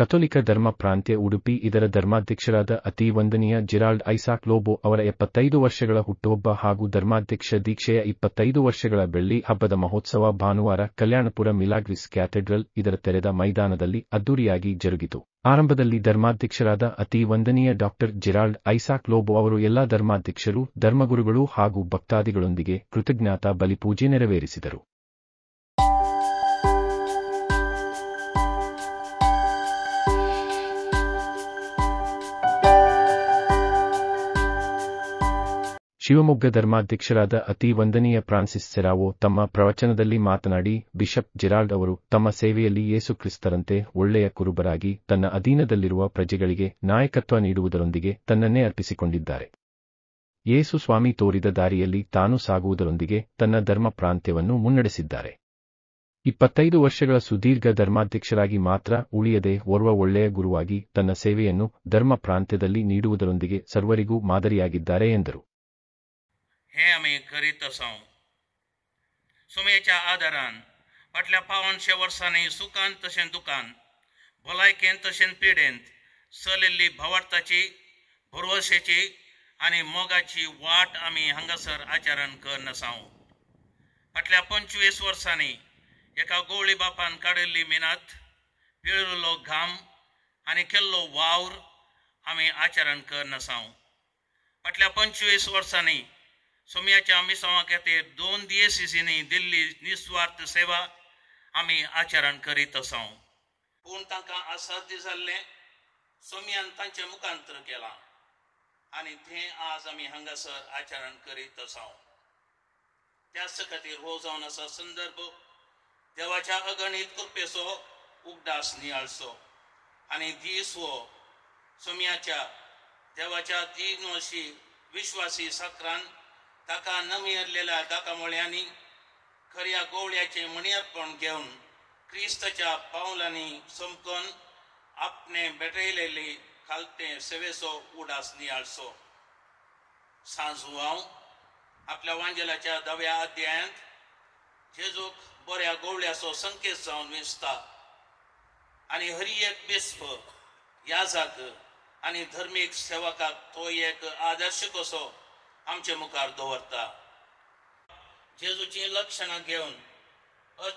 ಕಥೋಲಿಕ ಧರ್ಮ ಪ್ರಾಂತ್ಯ ಉಡುಪಿ ಇದರ ಧರ್ಮಾಧ್ಯಕ್ಷರಾದ ಅತಿ ವಂದನೀಯ ಜೆರಾಲ್ಡ್ ಐಸಾಕ್ ಲೋಬೋ ಅವರ 75 ವರ್ಷಗಳ ಹುಟ್ಟುಹಬ್ಬ ಹಾಗೂ ಧರ್ಮಾಧ್ಯಕ್ಷ ದೀಕ್ಷೆಯ 25 ವರ್ಷಗಳ ಬೆಳ್ಳಿ ಹಬ್ಬದ ಮಹೋತ್ಸವ ಭಾನುವಾರ ಕಲ್ಯಾಣಪುರ ಮಿಲಾಗ್ರಿಸ್ ಕ್ಯಾಥೆಡ್ರಲ್ ಇದರ ತೆರೆದ ಮೈದಾನದಲ್ಲಿ ಅದ್ದೂರಿಯಾಗಿ ಜರುಗಿತು. ಆರಂಭದಲ್ಲಿ ಧರ್ಮಾಧ್ಯಕ್ಷರಾದ ಅತಿ ವಂದನೀಯ ಡಾಕ್ಟರ್ ಜೆರಾಲ್ಡ್ ಐಸಾಕ್ ಲೋಬೋ ಅವರು ಎಲ್ಲಾ ಧರ್ಮಾಧ್ಯಕ್ಷರು, ಧರ್ಮಗುರುಗಳು ಹಾಗೂ ಭಕ್ತಾದಿಗಳೊಂದಿಗೆ ಕೃತಜ್ಞತಾ ಬಲಿಪೂಜೆ ನೆರವೇರಿಸಿದರು. ಶಿವಮೊಗ್ಗ ಧರ್ಮಾಧ್ಯಕ್ಷರಾದ ಅತಿ ವಂದನೀಯ ಫ್ರಾನ್ಸಿಸ್ ಸೆರಾವೋ ತಮ್ಮ ಪ್ರವಚನದಲ್ಲಿ ಮಾತನಾಡಿ, ಬಿಷಪ್ ಜೆರಾಲ್ಡ್ ಅವರು ತಮ್ಮ ಸೇವೆಯಲ್ಲಿ ಯೇಸು ಕ್ರಿಸ್ತರಂತೆ ಒಳ್ಳೆಯ ಕುರುಬರಾಗಿ ತನ್ನ ಅಧೀನದಲ್ಲಿರುವ ಪ್ರಜೆಗಳಿಗೆ ನಾಯಕತ್ವ ನೀಡುವುದರೊಂದಿಗೆ ತನ್ನನ್ನೇ ಅರ್ಪಿಸಿಕೊಂಡಿದ್ದಾರೆ. ಯೇಸು ಸ್ವಾಮಿ ತೋರಿದ ದಾರಿಯಲ್ಲಿ ತಾನು ಸಾಗುವುದರೊಂದಿಗೆ ತನ್ನ ಧರ್ಮ ಪ್ರಾಂತ್ಯವನ್ನು ಮುನ್ನಡೆಸಿದ್ದಾರೆ. 25 ವರ್ಷಗಳ ಸುದೀರ್ಘ ಧರ್ಮಾಧ್ಯಕ್ಷರಾಗಿ ಮಾತ್ರ ಉಳಿಯದೆ ಓರ್ವ ಒಳ್ಳೆಯ ಗುರುವಾಗಿ ತನ್ನ ಸೇವೆಯನ್ನು ಧರ್ಮ ಪ್ರಾಂತ್ಯದಲ್ಲಿ ನೀಡುವುದರೊಂದಿಗೆ ಸರ್ವರಿಗೂ ಮಾದರಿಯಾಗಿದ್ದಾರೆ ಎಂದರು. हे आम्ही करीत आसां. सोम्याच्या आदारान फाटल्या 500 वर्सांनी सुखान तशें दुखान, भलायकेन तशें पिडेंत चलिल्ली भावार्थाची, भरवशेची आनी मोगाची वाट आमी हांगासर आचरण करन आसां. फाटल्या 25 वर्सांनी एका गवळी बापान काडिल्ली मिनात, पिळिल्लो घाम आनी केल्लो वावर आमी आचरण करन आसां. फाटल्या 25 वर्सांनी सोम्याच्या मिसावा खातीर 2 दियेसीसींनी दिल्ली निस्वार्थ सेवा आमी आचरण करीत आसां. पूण तांकां असाध्य जाल्लें सोम्यान तांचे मुखांतर केलां आनी तें आज आमी हांगासर आचरण करीत आसां. त्याच खातीर हो जावन आसा संदर्भ देवाच्या अगणित कृपेचो उगडास नियाळचो आनी दीस हो सोम्याच्या देवाच्या दिनवशी विश्वासी साकरान ताका नमिरलेल्या दाकामोळ्यांनी खऱ्या गवळ्याचे मणियारपण घेवन क्रिस्ताच्या पावलांनी समकून आपणे भेटयलेली खालते सेवेचो उडास नियाळचो. सांजू हांव आपल्या वांजेलाच्या 10व्या अध्यायांत जेजूक बऱ्या गवळ्याचो संकेत जावन विसता आनी हरी एक बिस्प याजक आनी धर्मीक सेवकाक तो एक आदर्श कसो आमचे मुखार दवरता. जेजूची लक्षणां घेवन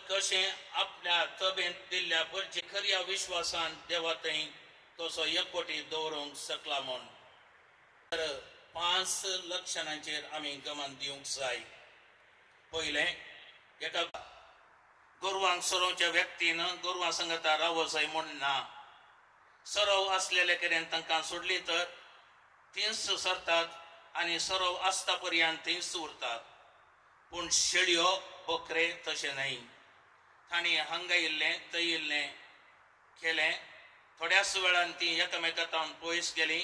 कशें आपल्या तबेंत दिल्ल्या बरचे खऱ्या विश्वासान देवा थंय तसो एकवटी दवरूंक शकला म्हूण 5 लक्षणांचेर आमी गमन दिवंक जाय. पयलें, एका गोरवांक सरोवच्या व्यक्तीन गोरवां संगता रावो जाय म्हूण ना. सरोव आसलेले कडेन तांकां सोडली तर तींच सरतात आनी सरोव आसता पर्यंत थंयच उरतात. पूण शेळयो बकरे तशें न्हय. तांणी हांगा इल्लें थंय इल्लें केलें. थोड्याच वेळान तीं एकामेकांतावन पयस गेलीं,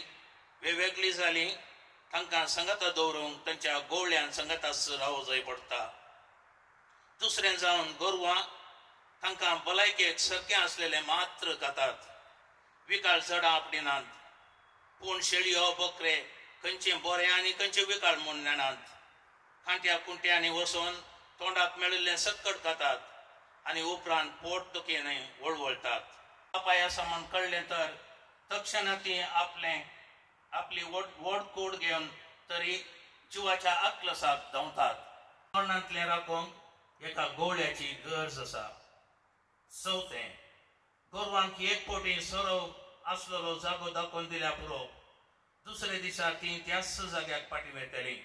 वेगवेगळीं जालीं. तांकां संगता दवरूंक तांच्या गवळ्यान संगताच रावो जाय पडटा. दुसरें जावन गोरवां तांकां भलायकेक सारकें आसलेलें मात्र खातात, विकाळ झाडां आपडिनात. पूण शेळयो बकरे खंयचें बरें आनी खंयचें विकाळ म्हूण नेनात. खांट्या कुंट्यांनी वचून तोंडाक मेळिल्लें सक्कट खातात आनी उपरांत पोट दुखेन वळवळटात. पापाय आसा म्हूण कळ्ळें तर तक्षणां तीं आपली व्हड कूड घेवन तरी जिवाच्या आक्लसाक धांवतात. मरणांतलें राखूंक एका गवळ्याची गरज आसा. चवथें, गोरवांक एक पोटी सरोव आसलेलो जागो दाखोवन दिल्या पुरो. दुसरे दिसा तीं त्याच जाग्याक फाटीं वयतलीं,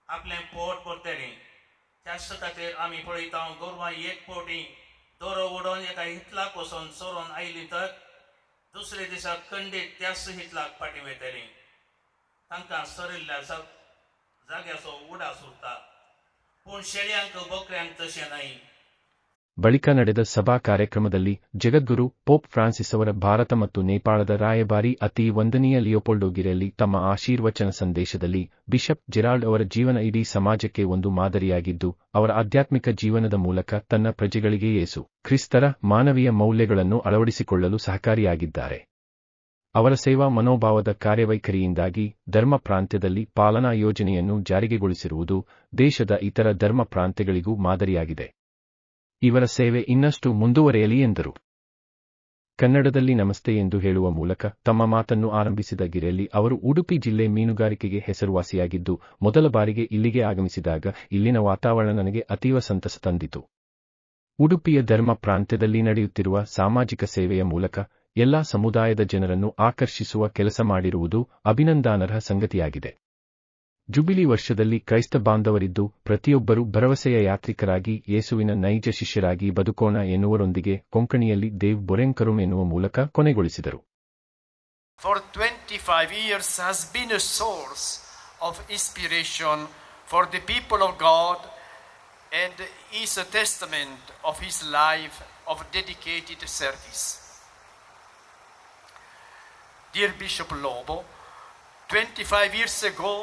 आपलें पोट भरतलीं. त्याच खातीर आमी पळयता गोरवां एक फावटी दोरो ओडून एका हितलाक वचून चोरून आयलीं तर दुसरे दिसा खंडीत त्याच हितलाक फाटीं वयतलीं. तांकां सरिल्ल्या जाग्याचो उडास उरता. पूण शेळयांक बकऱ्यांक तशें न्हय. ಬಳಿಕ ನಡೆದ ಸಭಾ ಕಾರ್ಯಕ್ರಮದಲ್ಲಿ ಜಗದ್ಗುರು ಪೋಪ್ ಫ್ರಾನ್ಸಿಸ್ ಅವರ ಭಾರತ ಮತ್ತು ನೇಪಾಳದ ರಾಯಭಾರಿ ಅತಿ ವಂದನೀಯ ಲಿಯೋಪೋಲ್ಡೋ ಗಿರೆಲ್ಲಿ ತಮ್ಮ ಆಶೀರ್ವಚನ ಸಂದೇಶದಲ್ಲಿ ಬಿಷಪ್ ಜೆರಾಲ್ಡ್ ಅವರ ಜೀವನ ಇಡೀ ಸಮಾಜಕ್ಕೆ ಒಂದು ಮಾದರಿಯಾಗಿದ್ದು, ಅವರ ಆಧ್ಯಾತ್ಮಿಕ ಜೀವನದ ಮೂಲಕ ತನ್ನ ಪ್ರಜೆಗಳಿಗೆ ಯೇಸು ಕ್ರಿಸ್ತರ ಮಾನವೀಯ ಮೌಲ್ಯಗಳನ್ನು ಅಳವಡಿಸಿಕೊಳ್ಳಲು ಸಹಕಾರಿಯಾಗಿದ್ದಾರೆ. ಅವರ ಸೇವಾ ಮನೋಭಾವದ ಕಾರ್ಯವೈಖರಿಯಿಂದಾಗಿ ಧರ್ಮ ಪ್ರಾಂತ್ಯದಲ್ಲಿ ಪಾಲನಾ ಯೋಜನೆಯನ್ನು ಜಾರಿಗೆಗೊಳಿಸಿರುವುದು ದೇಶದ ಇತರ ಧರ್ಮ ಪ್ರಾಂತ್ಯಗಳಿಗೂ ಮಾದರಿಯಾಗಿದೆ. ಇವರ ಸೇವೆ ಇನ್ನಷ್ಟು ಮುಂದುವರೆಯಲಿ ಎಂದರು. ಕನ್ನಡದಲ್ಲಿ ನಮಸ್ತೆ ಎಂದು ಹೇಳುವ ಮೂಲಕ ತಮ್ಮ ಮಾತನ್ನು ಆರಂಭಿಸಿದ ಗಿರೆಲ್ಲಿ ಅವರು ಉಡುಪಿ ಜಿಲ್ಲೆ ಮೀನುಗಾರಿಕೆಗೆ ಹೆಸರುವಾಸಿಯಾಗಿದ್ದು, ಮೊದಲ ಬಾರಿಗೆ ಇಲ್ಲಿಗೆ ಆಗಮಿಸಿದಾಗ ಇಲ್ಲಿನ ವಾತಾವರಣ ನನಗೆ ಅತೀವ ಸಂತಸ ತಂದಿತು. ಉಡುಪಿಯ ಧರ್ಮ ಪ್ರಾಂತ್ಯದಲ್ಲಿ ನಡೆಯುತ್ತಿರುವ ಸಾಮಾಜಿಕ ಸೇವೆಯ ಮೂಲಕ ಎಲ್ಲಾ ಸಮುದಾಯದ ಜನರನ್ನು ಆಕರ್ಷಿಸುವ ಕೆಲಸ ಮಾಡಿರುವುದು ಅಭಿನಂದನಾರ್ಹ ಸಂಗತಿಯಾಗಿದೆ. ಜುಬಿಲಿ ವರ್ಷದಲ್ಲಿ ಕ್ರೈಸ್ತ ಬಾಂಧವರಿದ್ದು ಪ್ರತಿಯೊಬ್ಬರೂ ಭರವಸೆಯ ಯಾತ್ರಿಕರಾಗಿ ಯೇಸುವಿನ ನೈಜ ಶಿಷ್ಯರಾಗಿ ಬದುಕೋಣ ಎನ್ನುವರೊಂದಿಗೆ ಕೊಂಕಣಿಯಲ್ಲಿ ದೇವ್ ಬೊರೆಂಕರುಂ ಎನ್ನುವ ಮೂಲಕ ಕೊನೆಗೊಳಿಸಿದರು. For 25 years has been a source of inspiration for the people of God and is a testament of his life of dedicated service. Dear Bishop Lobo, 25 years ago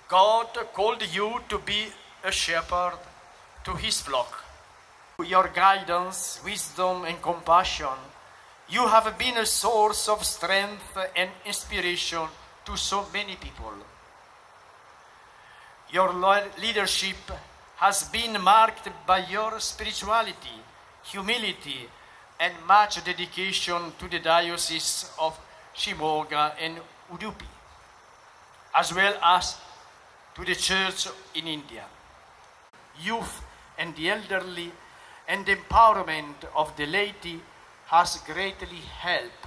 God called you to be a shepherd to his flock. Your guidance, wisdom and compassion, you have been a source of strength and inspiration to so many people. Your leadership has been marked by your spirituality, humility and much dedication to the Diocese of Shimoga and Udupi, as well as to the Church in India. Youth and the elderly and the empowerment of the laity has greatly helped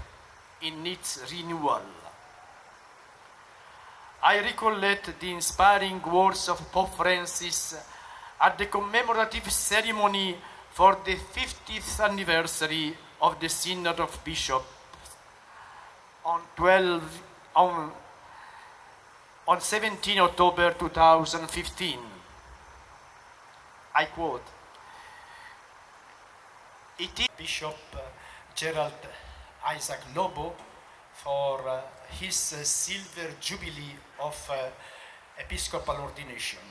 in its renewal. I recollect the inspiring words of Pope Francis at the commemorative ceremony for the 50th anniversary of the Synod of Bishops on 17 October 2015. I quote, "It is Bishop Gerald Isaac Lobo for his silver jubilee of episcopal ordination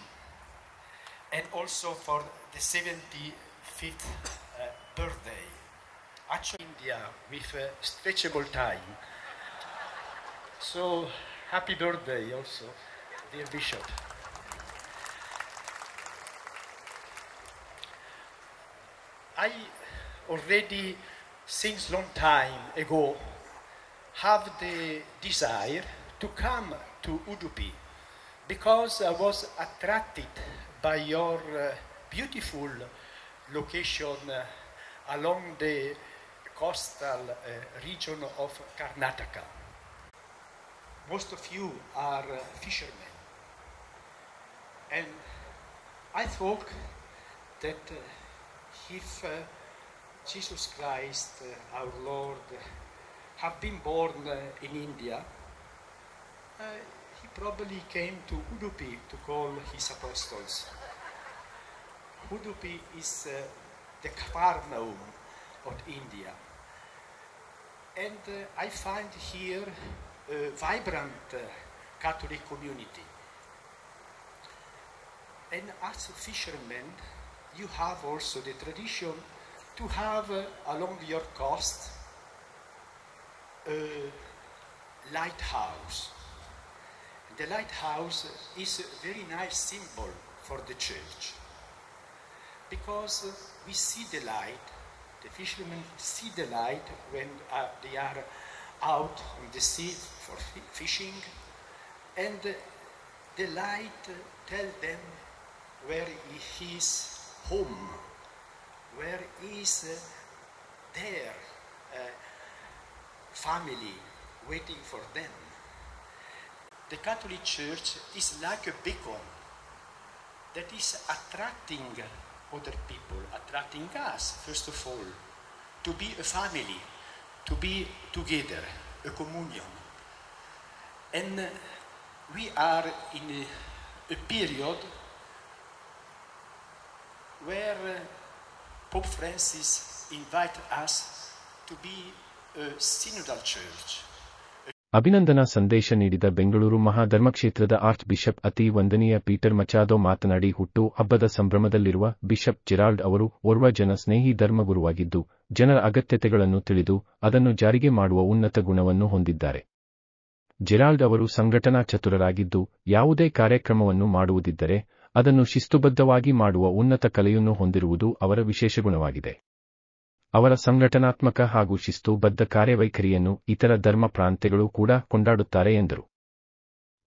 and also for the 75th birthday. Actually, India with stretchable time. So, happy birthday also, dear Bishop." I already, since long time ago, have the desire to come to Udupi because I was attracted by your beautiful location along the coastal region of Karnataka. Most of you are fishermen, and I thought that if Jesus Christ, our Lord, have been born in India, he probably came to Udupi to call his apostles. Udupi is the Capernaum of India, and I find here a vibrant Catholic community. And as fishermen, you have also the tradition to have along your coast a lighthouse. The lighthouse is a very nice symbol for the church because we see the light, the fishermen see the light when they are out on the sea for fishing, and the light tells them where is home, where is their family waiting for them. The Catholic Church is like a beacon that is attracting other people, attracting us, first of all, to be a family, to be together, a communion. And we are in a period where Pope Francis invited us to be a synodal church. ಅಭಿನಂದನಾ ಸಂದೇಶ ನೀಡಿದ Bengaluru ಮಹಾಧರ್ಮಕ್ಷೇತ್ರದ arch bishop ಅತಿ ವಂದನೀಯ Peter ಮಚಾದೋ ಮಾತನಾಡಿ, ಹುಟ್ಟು ಹಬ್ಬದ ಸಂಭ್ರಮದಲ್ಲಿರುವ bishop Gerald ಅವರು ಓರ್ವ ಜನ ಸ್ನೇಹಿ ಧರ್ಮಗುರುವಾಗಿದ್ದು, ಜನರ ಅಗತ್ಯತೆಗಳನ್ನು ತಿಳಿದು ಅದನ್ನು ಜಾರಿಗೆ ಮಾಡುವ ಉನ್ನತ ಗುಣವನ್ನು ಹೊಂದಿದ್ದಾರೆ. ಜೆರಾಲ್ಡ್ ಅವರು ಸಂಘಟನಾ ಚತುರರಾಗಿದ್ದು, ಯಾವುದೇ ಕಾರ್ಯಕ್ರಮವನ್ನು ಮಾಡುವುದಿದ್ದರೆ ಅದನ್ನು ಶಿಸ್ತುಬದ್ಧವಾಗಿ ಮಾಡುವ ಉನ್ನತ ಕಲೆಯನ್ನು ಹೊಂದಿರುವುದು ಅವರ ವಿಶೇಷ ಗುಣವಾಗಿದೆ. ಅವರ ಸಂಘಟನಾತ್ಮಕ ಹಾಗೂ ಶಿಸ್ತುಬದ್ಧ ಕಾರ್ಯವೈಖರಿಯನ್ನು ಇತರ ಧರ್ಮ ಪ್ರಾಂತ್ಯಗಳು ಕೂಡ ಕೊಂಡಾಡುತ್ತಾರೆ ಎಂದರು.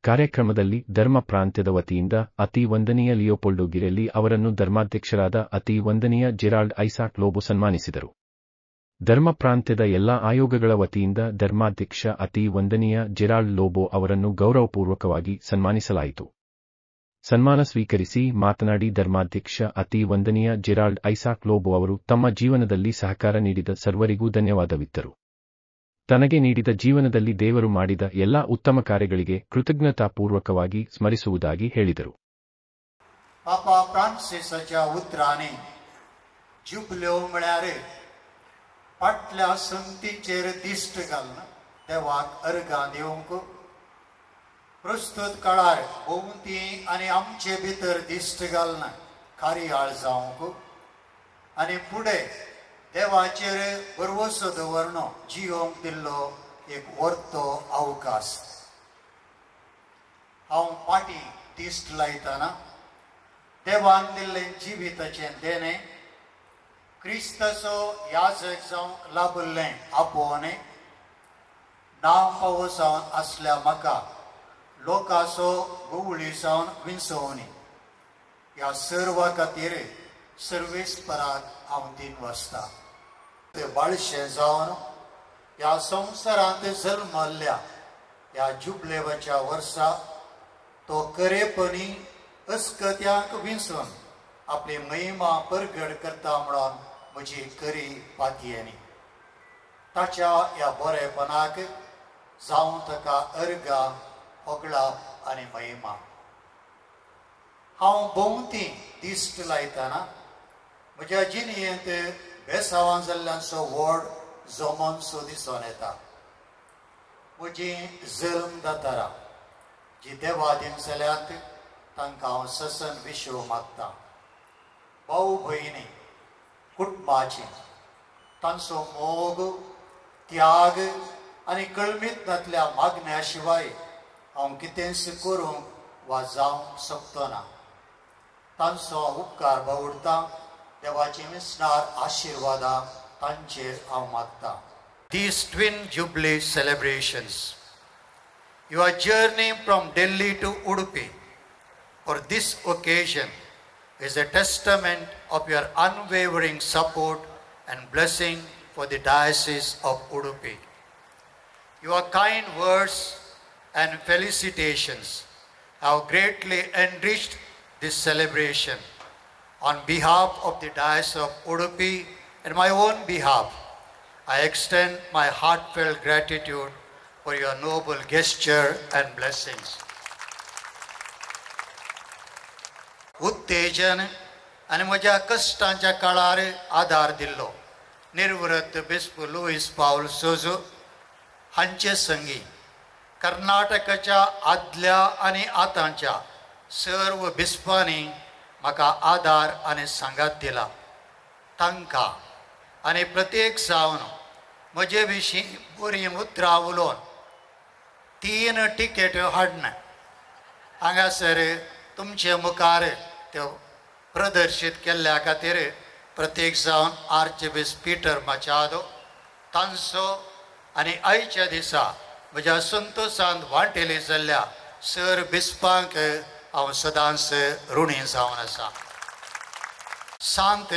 ಕಾರ್ಯಕ್ರಮದಲ್ಲಿ ಧರ್ಮ ಪ್ರಾಂತ್ಯದ ವತಿಯಿಂದ ಅತಿ ವಂದನೀಯ ಲಿಯೋಪೋಲ್ಡೋ ಗಿರೆಲ್ಲಿ ಅವರನ್ನು ಧರ್ಮಾಧ್ಯಕ್ಷರಾದ ಅತಿ ವಂದನೀಯ ಜೆರಾಲ್ಡ್ ಐಸಾಕ್ ಲೋಬೋ ಸನ್ಮಾನಿಸಿದರು. ಧರ್ಮ ಪ್ರಾಂತ್ಯದ ಎಲ್ಲಾ ಆಯೋಗಗಳ ವತಿಯಿಂದ ಧರ್ಮಾಧ್ಯಕ್ಷ ಅತಿ ವಂದನೀಯ ಜೆರಾಲ್ಡ್ ಲೋಬೋ ಅವರನ್ನು ಗೌರವಪೂರ್ವಕವಾಗಿ ಸನ್ಮಾನಿಸಲಾಯಿತು. ಸನ್ಮಾನ ಸ್ವೀಕರಿಸಿ ಮಾತನಾಡಿ ಧರ್ಮಾಧ್ಯಕ್ಷ ಅತಿ ವಂದನೀಯ ಜೆರಾಲ್ಡ್ ಐಸಾಕ್ ಲೋಬೋ ಅವರು ತಮ್ಮ ಜೀವನದಲ್ಲಿ ಸಹಕಾರ ನೀಡಿದ ಸರ್ವರಿಗೂ ಧನ್ಯವಾದವಿತ್ತರು. ತನಗೆ ನೀಡಿದ ಜೀವನದಲ್ಲಿ ದೇವರು ಮಾಡಿದ ಎಲ್ಲಾ ಉತ್ತಮ ಕಾರ್ಯಗಳಿಗೆ ಕೃತಜ್ಞತಾಪೂರ್ವಕವಾಗಿ ಸ್ಮರಿಸುವುದಾಗಿ ಹೇಳಿದರು. पापा फ्रांसिसाच्या उतरांनी जुबल्यो म्हळ्यार फाटल्या संगतीचेर दिश्ट घालून देवाक अर्गां दिवंक, प्रस्तुत काळार भोवती आनी आमचे भितर दिश्ट घालून कार्याळ जावंक आनी फुडें देवाचेर भरवसो दवरून जियोंक दिल्लो एक वर्तो अवकाश. हांव फाटीं दिश्ट लायतना देवान दिल्लें जिविताचें देणें, क्रिस्ताचो याजक जावंक लाभिल्लें आपोवणें, नांव फावो जावन आसल्या म्हाका लोकांचो गुवळी जावन विंचोवणी, ह्या सर्वा खातीर सर्वेस्पराक हांव दिनवासतां. बाळशें जावन ह्या संवसारांत जल्मल्ल्या ह्या जुबलेवाच्या वर्सा तो खरेपणी अस्कत्यांक विंचून आपली महिमा परगड करता म्हणून म्हजी खरी पातयेनी. ताच्या ह्या बरेपणाक जावं ताका अर्गां, होगळाप आनी महिमा. हांव भोवती दिश्ट लायतना म्हज्या जिणेंत बेसांवां जाल्ल्यांचो व्हड जोमोनसो दिसून येता. म्हजी जल्म दातारां जी देवा दिन जाल्यात तांकां हांव ससन विशो मागतां. भाऊ भयणी कुटुंबाची तांचो मोग, त्याग आनी कळमेतनांतल्या मागण्या शिवाय हांव कितेंच करूंक वा जावंक शकतो ना. तांचो उपकार बावुरतां. देवाची मिसनार आशिर्वादां तांचेर हांव मागतां. These twin jubilee celebrations, your journey from Delhi to Udupi for this occasion is a testament of your unwavering support and blessing for the Diocese of Udupi. Your kind words and felicitations have greatly enriched this celebration. On behalf of the Diocese of Udupi and my own behalf, I extend my heartfelt gratitude for your noble gesture and blessings. उत्तेजन आनी म्हज्या कश्टांच्या काळार आदार दिल्लो निर्वृत्त बिस्प Lewis पावल सोजो हांचे संगी कर्नाटकाच्या आदल्या आनी आतांच्या सर्व बिस्पांनी म्हाका आदार आनी सांगात दिला. तांकां आनी प्रत्येक जावन म्हजे विशीं बरीं उतरां उलोवन 3 टिकेट्यो हाडन हांगासर तुमचे मुखार त्यो प्रदर्शीत केल्ल्या खातीर प्रत्येक जावन आर्चबिशप पीटर माचादो तांचो आनी आयच्या दिसा म्हज्या संतोशांत वांटेली जाल्ल्या सर बिस्पांक हांव सदांच ऋणी जावन आसा. सांत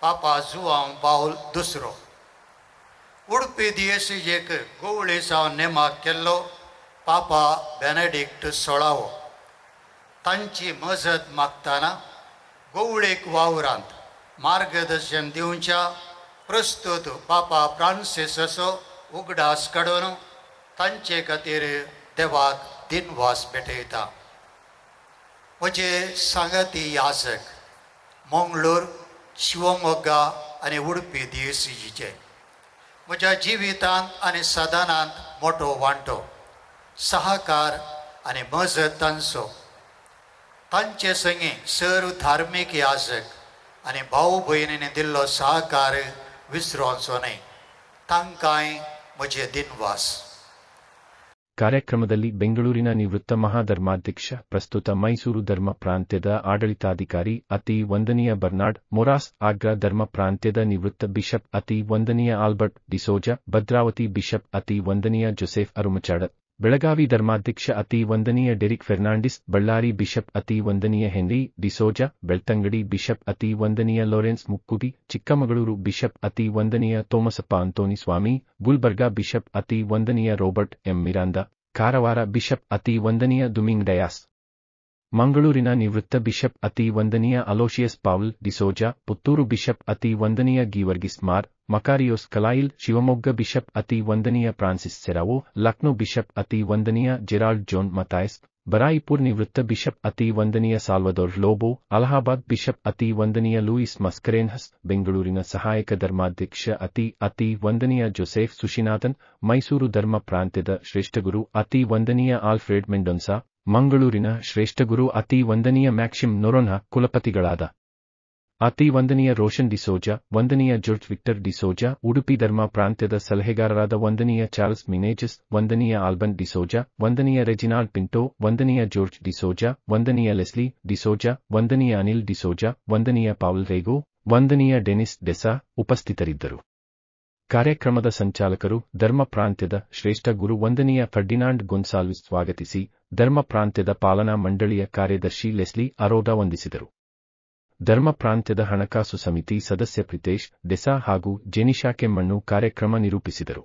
पापा जुआंव पाऊल दुसरो उडपी दियेसीजेक गुवळी जावन नेमाक केल्लो पापा बेनेडिक्ट 16वो तांची मजत मागतना गुवळीक वावरांत मार्गदर्शन दिवच्या प्रस्तुत पापा फ्रांसिसाचो उगडास काडून तांचे खातीर देवाक दिनवास भेटयता. म्हजे सांगाती याजक मंगळूर, शिवमोग्गा आनी उडपी दियेसीजीचे म्हज्या जिवितांत आनी सदानांत मोठो वांटो सहकार आनी मजत तांचो. तांचे संगी सर्व धार्मीक याजक आनी भाऊ भयणींनी दिल्लो सहकार विसरोचो न्हय. तांकांय म्हजे दिनवास. ಕಾರ್ಯಕ್ರಮದಲ್ಲಿ ಬೆಂಗಳೂರಿನ ನಿವೃತ್ತ ಮಹಾಧರ್ಮಾಧ್ಯಕ್ಷ, ಪ್ರಸ್ತುತ ಮೈಸೂರು ಧರ್ಮ ಪ್ರಾಂತ್ಯದ ಆಡಳಿತಾಧಿಕಾರಿ ಅತಿ ವಂದನೀಯ ಬರ್ನಾರ್ಡ್ ಮೊರಾಸ್, ಆಗ್ರಾ ಧರ್ಮ ಪ್ರಾಂತ್ಯದ ನಿವೃತ್ತ ಬಿಷಪ್ ಅತಿ ವಂದನೀಯ ಆಲ್ಬರ್ಟ್ ಡಿಸೋಜ, ಭದ್ರಾವತಿ ಬಿಷಪ್ ಅತಿ ವಂದನೀಯ ಜೋಸೆಫ್ ಅರುಮಚಾಡ, ಬೆಳಗಾವಿ ಧರ್ಮಾಧ್ಯಕ್ಷ ಅತಿ ವಂದನೀಯ ಡೆರಿಕ್ ಫೆರ್ನಾಂಡಿಸ್, ಬಳ್ಳಾರಿ ಬಿಷಪ್ ಅತಿ ವಂದನೀಯ ಹೆನ್ರಿ ಡಿಸೋಜ, ಬೆಳ್ತಂಗಡಿ ಬಿಷಪ್ ಅತಿ ವಂದನೀಯ ಲಾರೆನ್ಸ್ ಮುಕ್ಕುದಿ, ಚಿಕ್ಕಮಗಳೂರು ಬಿಷಪ್ ಅತಿ ವಂದನೀಯ ತೋಮಸಪ್ಪ ಅಂತೋನಿ ಸ್ವಾಮಿ, ಗುಲ್ಬರ್ಗಾ ಬಿಷಪ್ ಅತಿ ವಂದನೀಯ Robert M Miranda, Karwar bishop ಅತಿ ವಂದನೀಯ ದುಮಿಂಗ್ ಡಯಾಸ್, ಮಂಗಳೂರಿನ ನಿವೃತ್ತ ಬಿಷಪ್ ಅತಿ ವಂದನೀಯ Aloysius Paul D'Souza, Puttur bishop ಅತಿ ವಂದನೀಯ ಗೀವರ್ಗಿಸ್ ಮಾರ್, ಮಕಾರಿಯೋಸ್ ಕಲಾಯಿಲ್, ಶಿವಮೊಗ್ಗ ಬಿಷಪ್ ಅತಿ ವಂದನೀಯ ಫ್ರಾನ್ಸಿಸ್ ಸೆರಾವೋ, ಲಕ್ನೋ ಬಿಷಪ್ ಅತಿ ವಂದನೀಯ ಜೆರಾಲ್ಡ್ ಜೋನ್ ಮತಾಯಸ್, ಬರಾಯಿಪುರ್ ನಿವೃತ್ತ ಬಿಷಪ್ ಅತಿ ವಂದನೀಯ ಸಾಲ್ವದೋರ್ ಲೋಬೋ, ಅಲಹಾಬಾದ್ ಬಿಷಪ್ ಅತಿ ವಂದನೀಯ ಲೂಯಿಸ್ ಮಸ್ಕರೇನ್ಹಸ್, ಬೆಂಗಳೂರಿನ ಸಹಾಯಕ ಧರ್ಮಾಧ್ಯಕ್ಷ ಅತಿ ವಂದನೀಯ ಜೋಸೆಫ್ ಸುಶಿನಾಥನ್, ಮೈಸೂರು ಧರ್ಮ ಪ್ರಾಂತ್ಯದ ಶ್ರೇಷ್ಠಗುರು ಅತಿ ವಂದನೀಯ ಆಲ್ಫ್ರೆಡ್ ಮೆಂಡೋನ್ಸಾ, ಮಂಗಳೂರಿನ ಶ್ರೇಷ್ಠಗುರು ಅತಿ ವಂದನೀಯ ಮ್ಯಾಕ್ಸಿಮ್ ನೊರೊನ್ಹ, ಕುಲಪತಿಗಳಾದ ಅತಿ ವಂದನೀಯ ರೋಷನ್ ಡಿಸೋಜ, ವಂದನೀಯ ಜಾರ್ಜ್ ವಿಕ್ಟರ್ ಡಿಸೋಜ, ಉಡುಪಿ ಧರ್ಮ ಪ್ರಾಂತ್ಯದ ಸಲಹೆಗಾರರಾದ ವಂದನೀಯ ಚಾರ್ಲ್ಸ್ ಮಿನೇಜಸ್, ವಂದನೀಯ ಆಲ್ಬನ್ ಡಿಸೋಜ, ವಂದನೀಯ ರೆಜಿನಾಲ್ಡ್ ಪಿಂಟೋ, ವಂದನೀಯ ಜಾರ್ಜ್ ಡಿಸೋಜ, ವಂದನೀಯ ಲೆಸ್ಲಿ ಡಿಸೋಜ, ವಂದನೀಯ ಅನಿಲ್ ಡಿಸೋಜ, ವಂದನೀಯ ಪಾವಲ್ ರೇಗೋ, ವಂದನೀಯ ಡೆನಿಸ್ ಡೆಸಾ ಉಪಸ್ಥಿತರಿದ್ದರು. ಕಾರ್ಯಕ್ರಮದ ಸಂಚಾಲಕರು ಧರ್ಮ ಪ್ರಾಂತ್ಯದ ಶ್ರೇಷ್ಠ ಗುರು ವಂದನೀಯ ಫರ್ಡಿನಾಂಡ್ ಗೊನ್ಸಾಲ್ವಿಸ್ ಸ್ವಾಗತಿಸಿ, ಧರ್ಮ ಪ್ರಾಂತ್ಯದ ಪಾಲನಾ ಮಂಡಳಿಯ ಕಾರ್ಯದರ್ಶಿ ಲೆಸ್ಲಿ ಅರೋದ ವಂದಿಸಿದರು. ಧರ್ಮ ಪ್ರಾಂತ್ಯದ ಹಣಕಾಸು ಸಮಿತಿ ಸದಸ್ಯ ಪ್ರಿತೇಶ್ ಡೆಸಾ ಹಾಗೂ ಜೆನಿಶಾ ಕೆಮ್ಮಣ್ಣು ಕಾರ್ಯಕ್ರಮ ನಿರೂಪಿಸಿದರು.